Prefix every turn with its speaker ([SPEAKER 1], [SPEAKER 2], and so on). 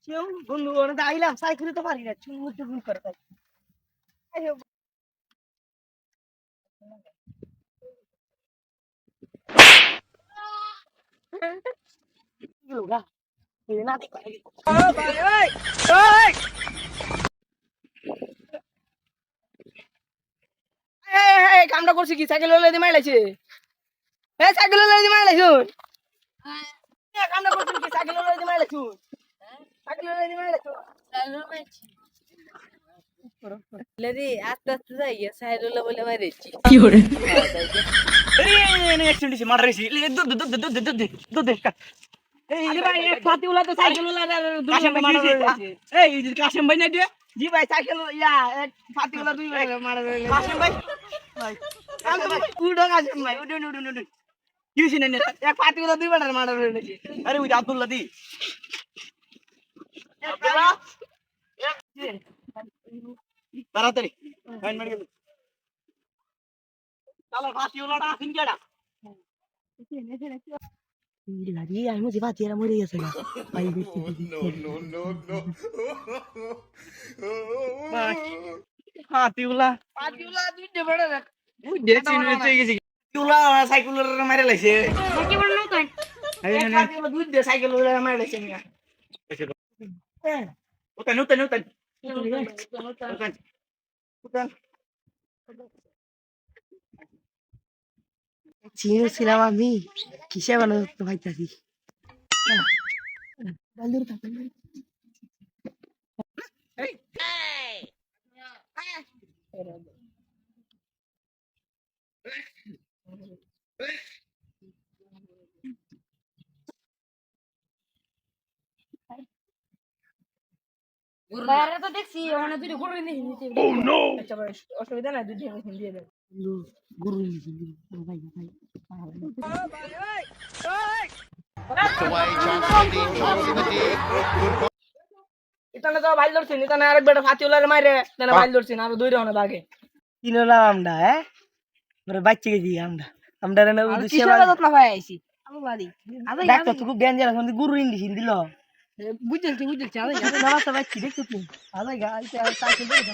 [SPEAKER 1] কেউ বন্ধু ওরা আইলাম সাইকেলে তো পারি না চুল করে তাই গা না দেখ কামটা করছে কি সাইকেল লইলে মাইলাইছে সাইকেল লইলে মাইলাইছুন কামটা করছে কি সাইকেল লইলে মাইলাইছুন সাইকেল লইলে মাইলাইছুন
[SPEAKER 2] রে আস্তে আস্তে যাই সাইডুল্লা বলে মারেছি
[SPEAKER 3] কি করে
[SPEAKER 1] অ্যাক্সিডেন্ট হইছে মারা হইছে দুধ এই ভাই এক ফাতিউলা তো সাইকেল ওলা দুজন মারা হইছে এই কাশেম ভাই না দে জি ভাই সাইকেল এক ফাতিউলা দুই মারা হইছে কাশেম ভাই ভাই উড়ো কাশেম ভাই উড়ো কি হইছে না এক ফাতিউলা দুই মারা হইছে আরে ওই আব্দুল্লাহ দি আব্দুল্লাহ তাড়াতাড়ি ফাইন মার গেল চলো ফাতিউলাটা আসিন কেডা Lagi ay mo si Pati era mo rin sa na. Ay Patiula duit de bada na. Duit sinu itu gisi. Patiula cycle mare laise. Maki bana no kan. Ay na. Patiula duit de cycle mare laise ni. Utan. Chino ছিলাম আমি কিসে বানাতে পাইতাছি বালুর কাপড় এই
[SPEAKER 2] বাইরে তো দেখছি ওখানে দুটো গরু নিয়ে আচ্ছা ভাই অসুবিধা নাই দুটো দিয়ে দেন
[SPEAKER 1] গুরু ভাই ইতানে তো বাইল ধরছিন ইতানে আরেক বেটা ফাতিউলার মাইরে তানে বাইল ধরছিন আর দুই রহনা বাগে কিনলাম আমরা আমরা বাচ্চা গেছি আমরা রে না উদ্দেশ্যে
[SPEAKER 2] যত্ন পাই আইছি আমি বাড়ি
[SPEAKER 1] ডাক্তার তো খুব ডেঞ্জার এখন গুরু ইন্ডিশন দিল
[SPEAKER 2] বুঝলছি
[SPEAKER 1] নামাজ বাচ্চি দেখছো তুমি আলাই গা আইতে সাইকেল ধরে